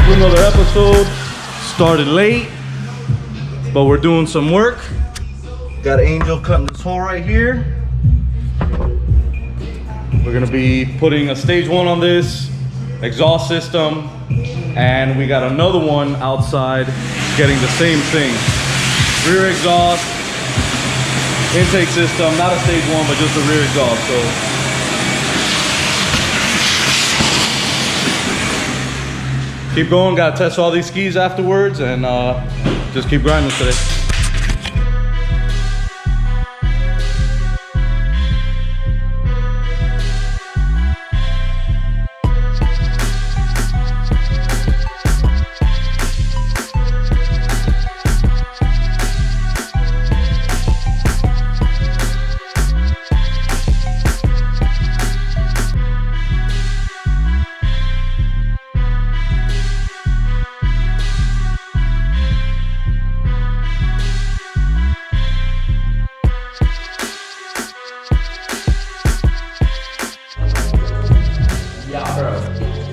to another episode. Started late, but we're doing some work. Got Angel cutting this hole right here. We're gonna be putting a stage 1 on this, exhaust system, and we got another one outside getting the same thing. Rear exhaust, intake system, not a stage 1, but just a rear exhaust. So keep going, gotta test all these skis afterwards, and just keep grinding today.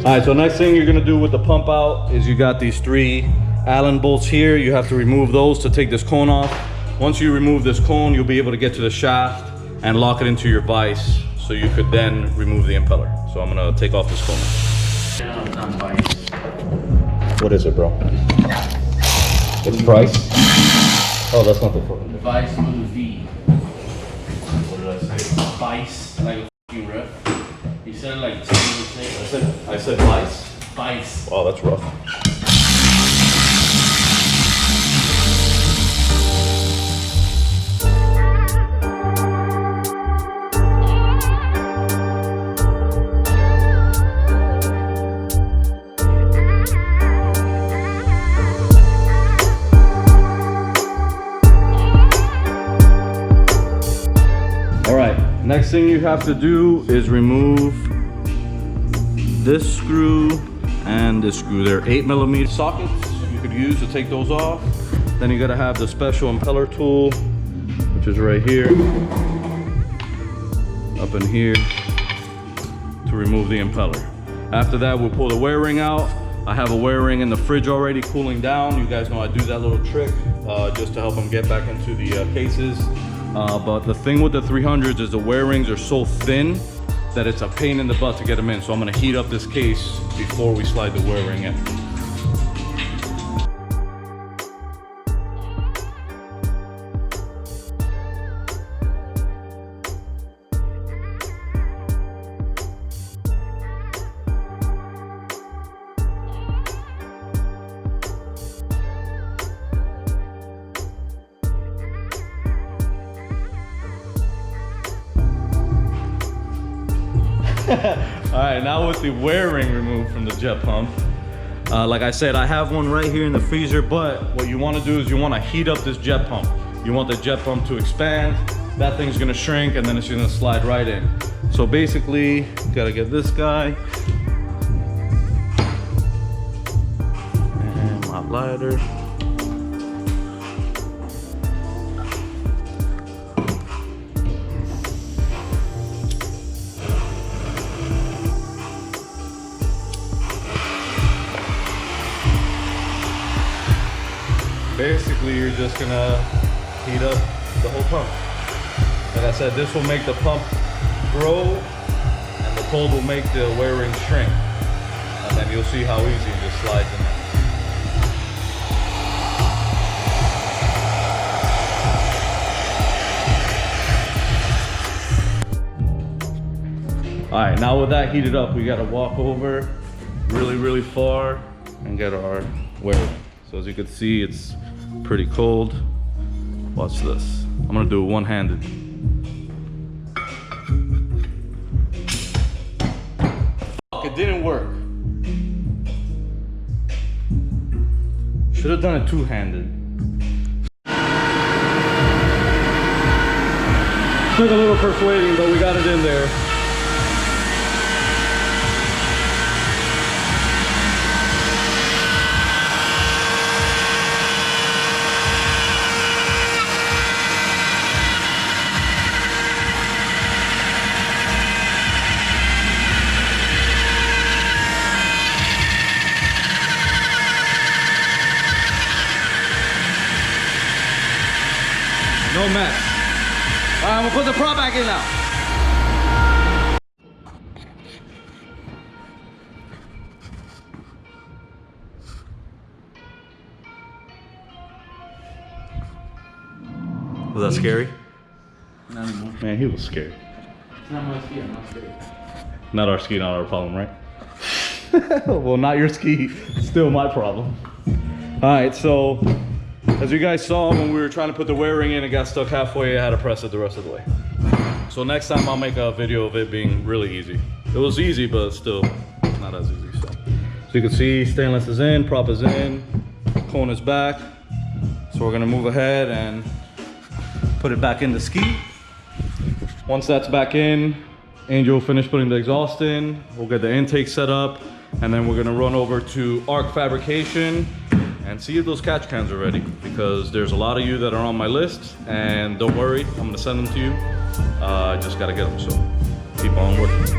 All right, so next thing you're gonna do with the pump out is you got these 3 Allen bolts here. You have to remove those to take this cone off. Once you remove this cone, you'll be able to get to the shaft and lock it into your vise, so you could then remove the impeller. So I'm gonna take off this cone. What is it, bro? It's price? Oh, that's not the fucking Vice with a V. What did I say? Vice, like a fucking rip. You said it like two I said vice. Vice. Wow, that's rough. All right, next thing you have to do is remove this screw and this screw. They're 8mm sockets you could use to take those off. Then you gotta have the special impeller tool, which is right here, up in here, to remove the impeller. After that, we'll pull the wear ring out. I have a wear ring in the fridge already cooling down. You guys know I do that little trick just to help them get back into the cases. But the thing with the 300s is the wear rings are so thin that it's a pain in the butt to get them in. So I'm gonna heat up this case before we slide the wear ring in. All right, now with the wear ring removed from the jet pump, like I said, I have one right here in the freezer, but what you want to do is you want to heat up this jet pump. You want the jet pump to expand, that thing's going to shrink, and then it's going to slide right in. So basically, got to get this guy, and my lighter. Basically, you're just gonna heat up the whole pump. Like I said, this will make the pump grow, and the cold will make the wear ring shrink. And then you'll see how easy it just slides in. All right, now with that heated up, we gotta walk over really far and get our wear ring. So as you can see, it's pretty cold. Watch this. I'm gonna do it one-handed. It didn't work. Should have done it two-handed. Took a little persuading, but we got it in there. mess. All right, I'm gonna put the prop back in now. Was that scary? Not anymore. Man, he was scared. It's not my ski, I'm not scared. Not our ski, not our problem, right? Well, not your ski, still my problem. All right, so as you guys saw when we were trying to put the wear ring in, it got stuck halfway. I had to press it the rest of the way. So next time I'll make a video of it being really easy. It was easy, but still not as easy. So you can see stainless is in, prop is in, cone is back. So we're gonna move ahead and put it back in the ski. Once that's back in, Angel will finish putting the exhaust in. We'll get the intake set up, and then we're gonna run over to Arc Fabrication and see if those catch cans are ready, because there's a lot of you that are on my list, and don't worry, I'm gonna send them to you. I just gotta get them, so keep on working.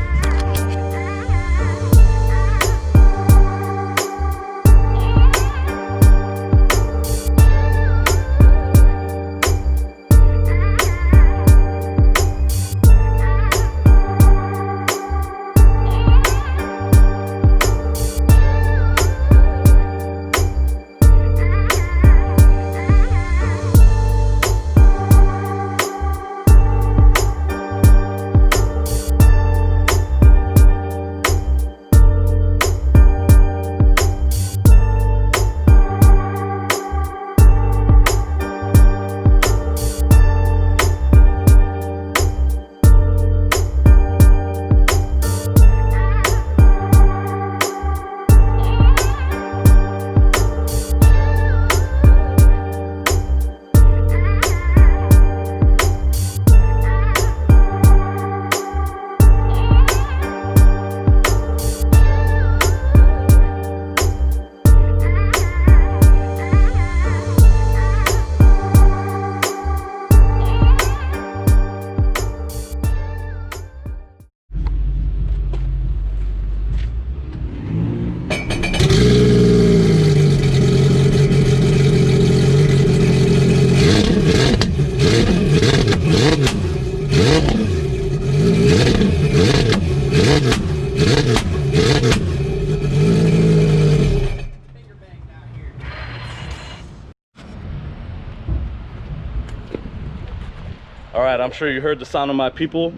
All right, I'm sure you heard the sound of my people.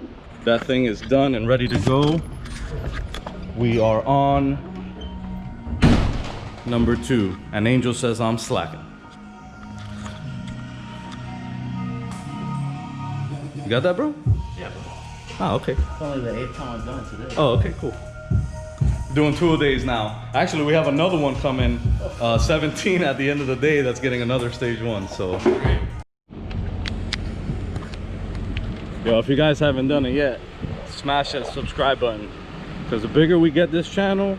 That thing is done and ready to go. We are on number 2, and Angel says I'm slacking. You got that, bro? Yeah, bro. Oh, okay. It's only the 8th time I've done it today. Oh, okay, cool. Doing 2 a days now. Actually, we have another one coming, 17 at the end of the day, that's getting another stage 1, so. Yo, if you guys haven't done it yet, smash that subscribe button, because the bigger we get this channel,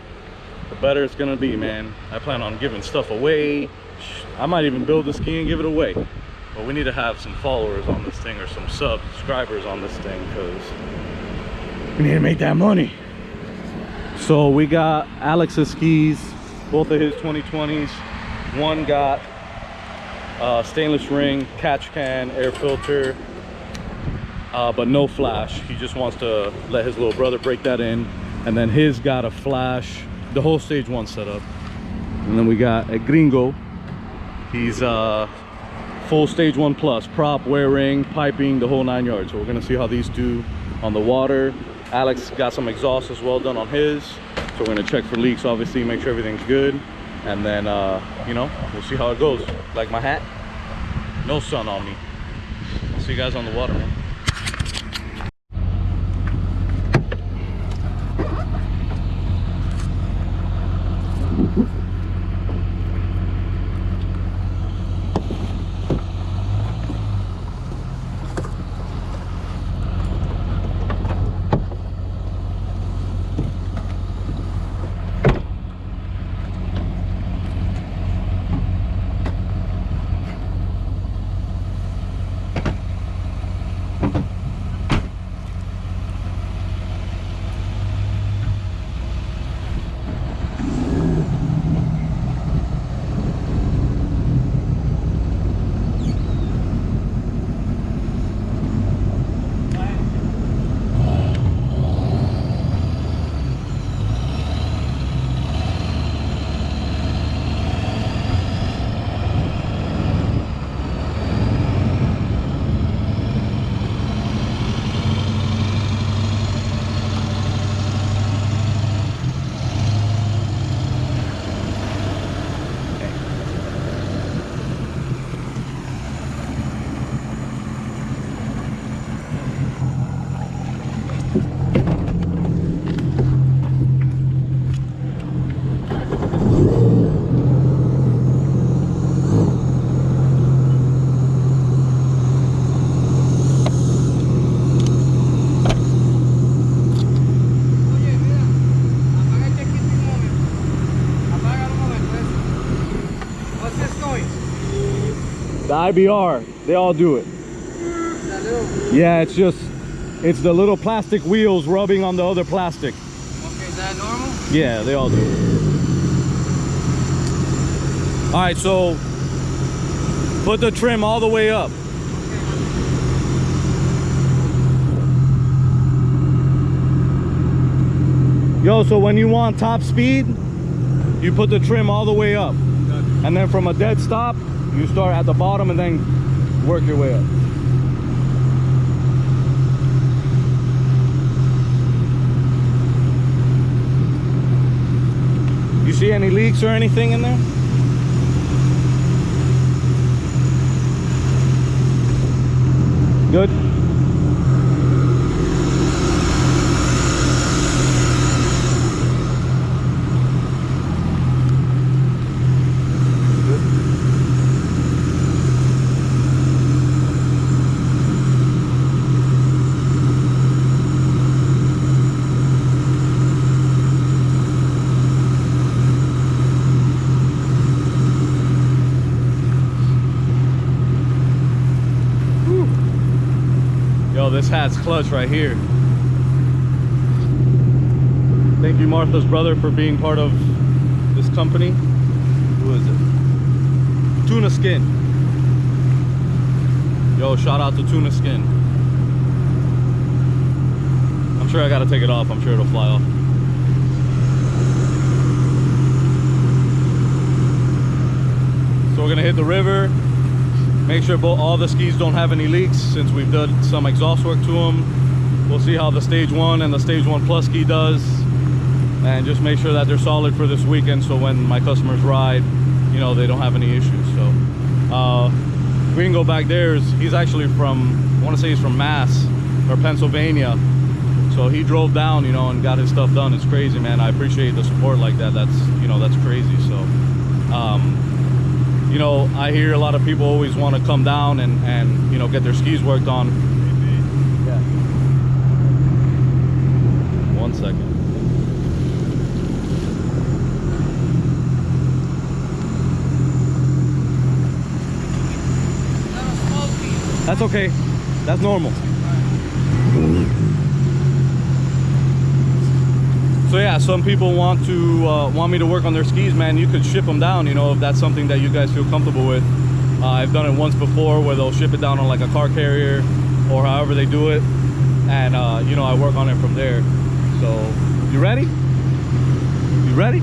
the better it's gonna be, man. I plan on giving stuff away. I might even build the ski and give it away. But we need to have some followers on this thing, or some subscribers on this thing, because we need to make that money. So we got Alex's skis, both of his 2020s. One got stainless ring, catch can, air filter, but no flash. He just wants to let his little brother break that in. And then his got a flash, the whole stage 1 setup. And then we got a gringo. He's full stage 1 plus, prop, wear ring, piping, the whole 9 yards. So we're gonna see how these do on the water. Alex got some exhaust as well done on his. So we're gonna check for leaks, obviously, make sure everything's good. And then, you know, we'll see how it goes. Like my hat, no sun on me. I'll see you guys on the water, man. IBR, they all do it. Yeah, it's the little plastic wheels rubbing on the other plastic. Okay, is that normal? Yeah, they all do it. All right, so put the trim all the way up. Yo, so when you want top speed, you put the trim all the way up. And then from a dead stop, you start at the bottom and then work your way up. You see any leaks or anything in there? Good. Yo, this hat's clutch right here. Thank you, Martha's brother, for being part of this company. Who is it? Tuna Skin. Yo, shout out to Tuna Skin. I'm sure I gotta take it off. I'm sure it'll fly off. So we're gonna hit the river. Make sure all the skis don't have any leaks since we've done some exhaust work to them. We'll see how the stage 1 and the stage 1 plus ski does. And just make sure that they're solid for this weekend so when my customers ride, you know, they don't have any issues. So Gringo back there, he's actually from, I want to say he's from Mass or Pennsylvania. So he drove down, you know, and got his stuff done. It's crazy, man. I appreciate the support like that. That's, you know, that's crazy. So you know, I hear a lot of people always want to come down and you know, get their skis worked on. Yeah. 1 second. That's okay. That's normal. So yeah, some people want me to work on their skis, man. You could ship them down, you know, if that's something that you guys feel comfortable with. I've done it once before where they'll ship it down on like a car carrier or however they do it, and you know, I work on it from there. So you ready? You ready?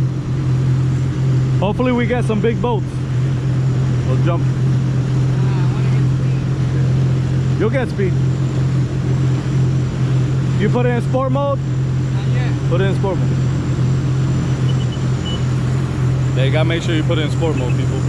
Hopefully we get some big boats. We'll jump. You'll get speed. You put it in sport mode? Put it in sport mode. Yeah, you gotta make sure you put it in sport mode, people.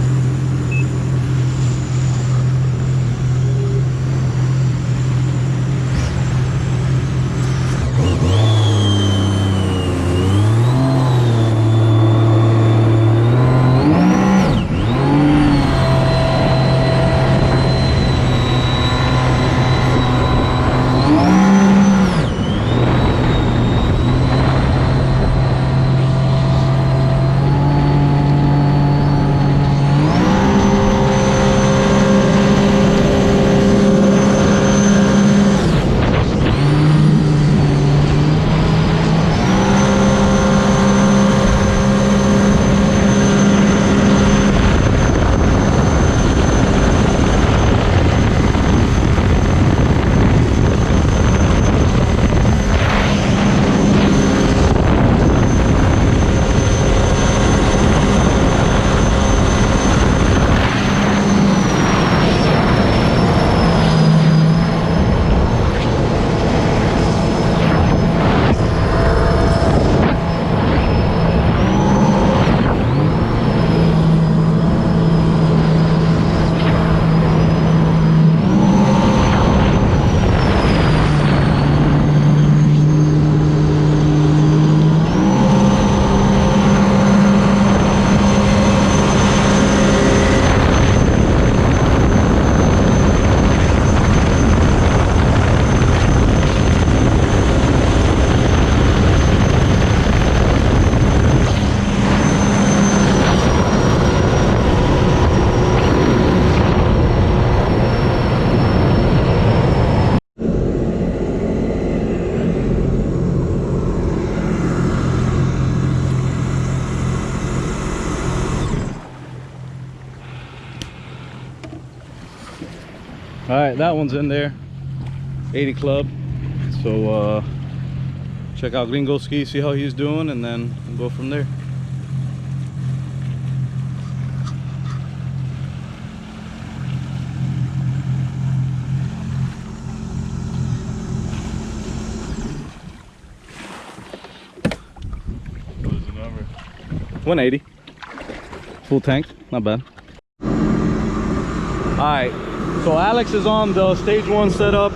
right, that one's in there. 80 Club. So check out Gringo Ski, see how he's doing, and then we'll go from there. What is the number? 180. Full tank, not bad. Alright, so Alex is on the stage 1 setup.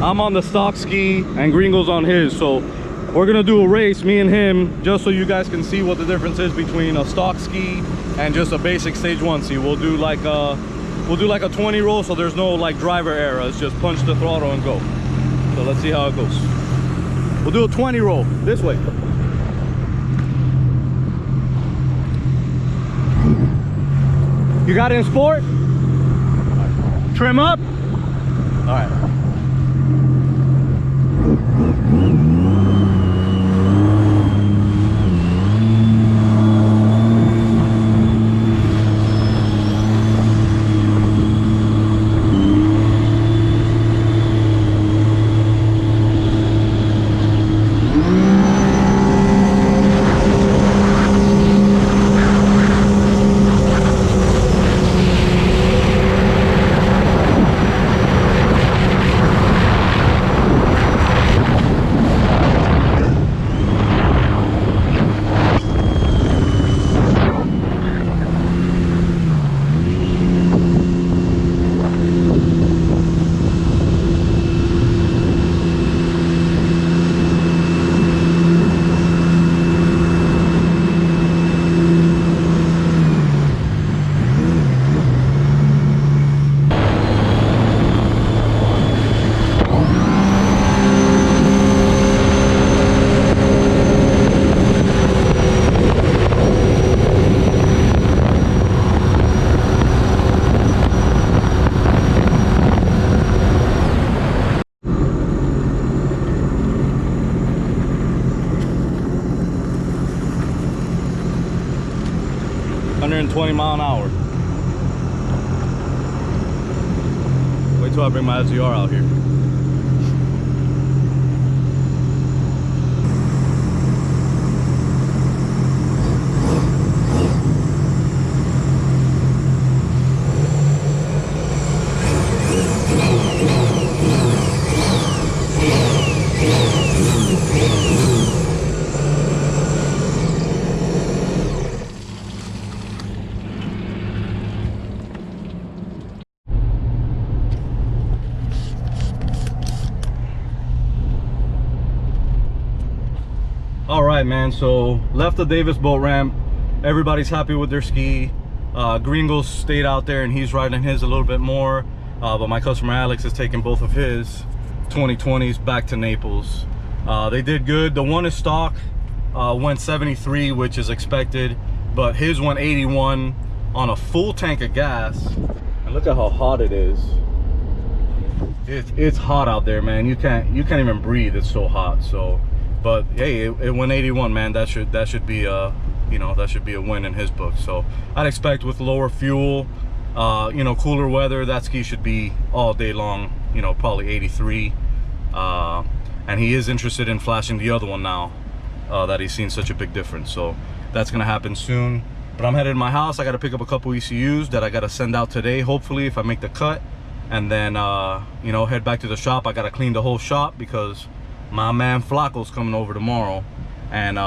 I'm on the stock ski and Gringo's on his. So we're gonna do a race, me and him, just so you guys can see what the difference is between a stock ski and just a basic stage 1 ski. We'll do like a 20 roll, so there's no like driver error. It's just punch the throttle and go. So let's see how it goes. We'll do a 20 roll this way. You got it in sport? Trim up? All right. Mile an hour. Wait till I bring my SDR out here. All right, man, so left the Davis boat ramp. Everybody's happy with their ski. Gringo stayed out there and he's riding his a little bit more, but my customer Alex is taking both of his 2020s back to Naples. They did good. The one is stock, went 73, which is expected, but his went 81 on a full tank of gas. And look at how hot it is. It's hot out there, man. You can't even breathe. It's so hot. So, but hey, it went 81, man. That should be you know, that should be a win in his book. So I'd expect with lower fuel, you know, cooler weather, that ski should be all day long, you know, probably 83. And he is interested in flashing the other one now, that he's seen such a big difference. So that's gonna happen soon. But I'm headed to my house. I gotta pick up a couple ECUs that I gotta send out today, hopefully, if I make the cut. And then you know, head back to the shop. I gotta clean the whole shop because my man Flacco's coming over tomorrow. And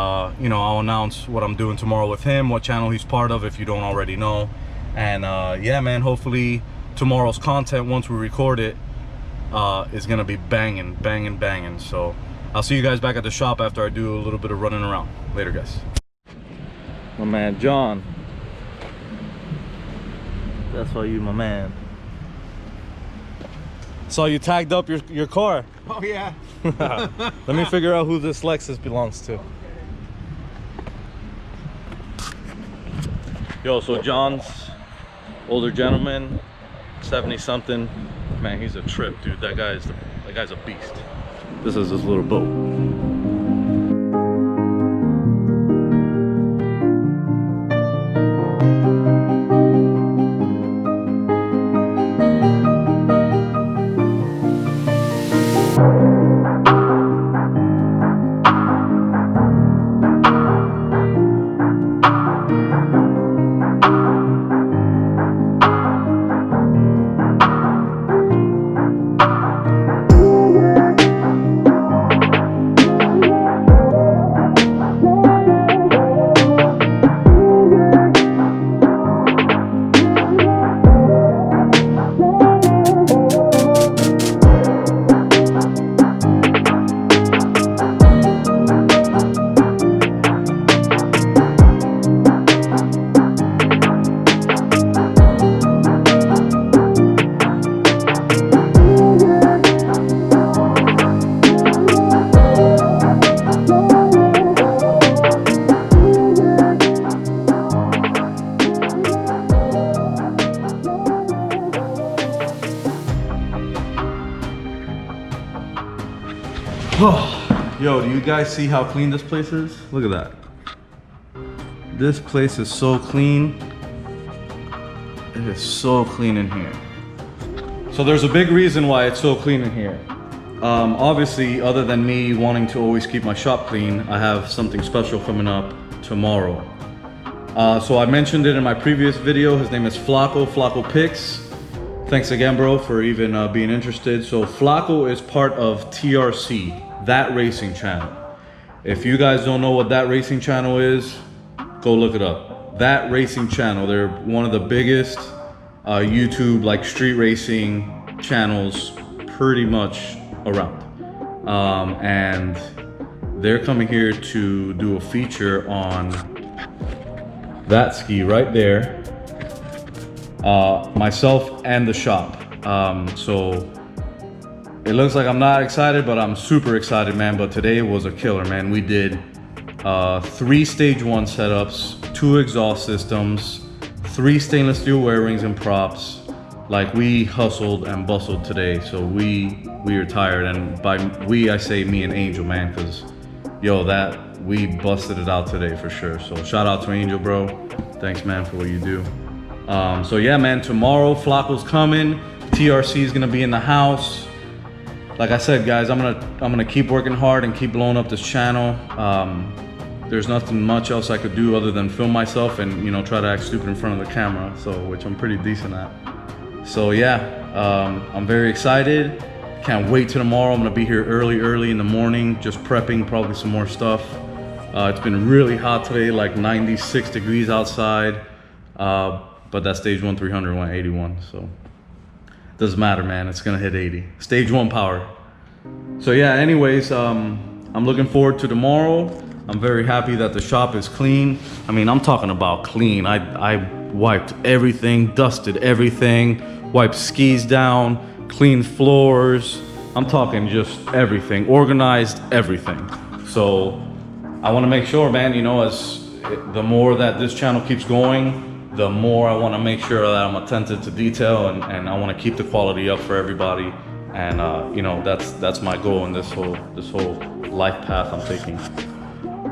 you know, I'll announce what I'm doing tomorrow with him, what channel he's part of, if you don't already know. And yeah, man, hopefully tomorrow's content, once we record it, is gonna be banging. So I'll see you guys back at the shop after I do a little bit of running around. Later, guys. My man John, that's why you my man. So you tagged up your car. Oh yeah. Let me figure out who this Lexus belongs to. Yo, so John's older gentleman, 70 something. Man, he's a trip, dude. That guy's a beast. This is his little boat. Yo, do you guys see how clean this place is? Look at that. This place is so clean. It is so clean in here. So there's a big reason why it's so clean in here. Obviously, other than me wanting to always keep my shop clean, I have something special coming up tomorrow. So I mentioned it in my previous video. His name is Flacco Picks. Thanks again, bro, for even being interested. So Flacco is part of TRC, That Racing Channel. If you guys don't know what That Racing Channel is, go look it up. That Racing Channel, they're one of the biggest YouTube like street racing channels pretty much around. And they're coming here to do a feature on that ski right there. Myself and the shop. So it looks like I'm not excited, but I'm super excited, man. But today was a killer, man. We did 3 stage 1 setups, 2 exhaust systems, 3 stainless steel wear rings and props. Like, we hustled and bustled today, so we are tired. And by we, I say me and Angel, man, because yo, we busted it out today for sure. So shout out to Angel, bro. Thanks, man, for what you do. So yeah, man, tomorrow Flacco's coming. TRC is gonna be in the house. Like I said, guys, I'm gonna keep working hard and keep blowing up this channel. There's nothing much else I could do other than film myself and, you know, try to act stupid in front of the camera, so which I'm pretty decent at. So yeah, I'm very excited. Can't wait till tomorrow. I'm gonna be here early in the morning, just prepping probably some more stuff. It's been really hot today, like 96 degrees outside. But that stage 1 300 went 81, so doesn't matter, man. It's gonna hit 80. Stage 1 power. So yeah, anyways, I'm looking forward to tomorrow. I'm very happy that the shop is clean. I mean, I'm talking about clean. I wiped everything, dusted everything, wiped skis down, cleaned floors. I'm talking just everything, organized everything. So I want to make sure, man, you know, the more that this channel keeps going, the more I want to make sure that I'm attentive to detail, and I want to keep the quality up for everybody. And you know, that's my goal in this whole life path I'm taking.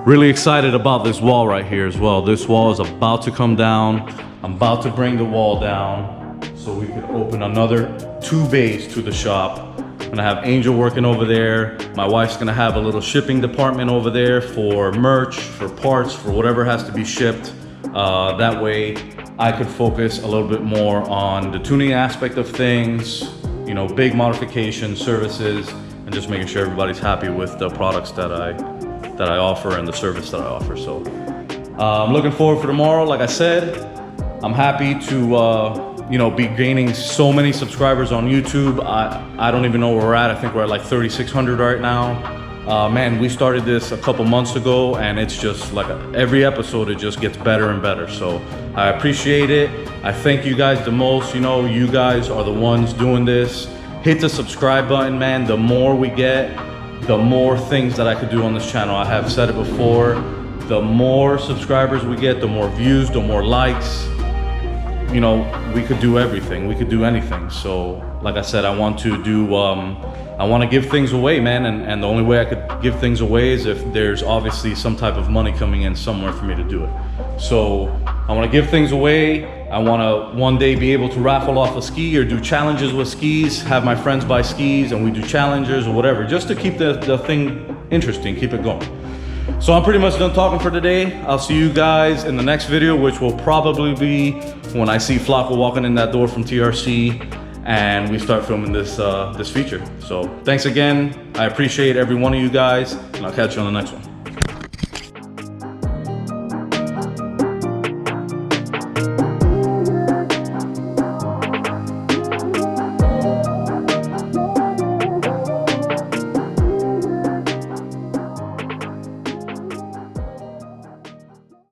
Really excited about this wall right here as well. This wall is about to come down. I'm about to bring the wall down so we can open another 2 bays to the shop. I'm gonna have Angel working over there. My wife's gonna have a little shipping department over there for merch, for parts, for whatever has to be shipped. That way I could focus a little bit more on the tuning aspect of things, you know, big modifications, services, and just making sure everybody's happy with the products that I offer and the service that I offer. So I'm looking forward for tomorrow. Like I said, I'm happy to you know, be gaining so many subscribers on YouTube. I don't even know where we're at. I think we're at like 3,600 right now. Man, we started this a couple months ago, and it's just like every episode, it just gets better and better. So I appreciate it. I thank you guys the most. You know, you guys are the ones doing this. Hit the subscribe button, man. The more we get, the more things that I could do on this channel. I have said it before, the more subscribers we get, the more views, the more likes. You know, we could do everything. We could do anything. So like I said, I want to do, I want to give things away, man. And the only way I could give things away is if there's obviously some type of money coming in somewhere for me to do it. So I want to give things away. I want to one day be able to raffle off a ski or do challenges with skis, have my friends buy skis and we do challenges or whatever, just to keep the thing interesting, keep it going. So I'm pretty much done talking for today. I'll see you guys in the next video, which will probably be when I see Flacco walking in that door from TRC and we start filming this this feature. So thanks again. I appreciate every one of you guys, and I'll catch you on the next one.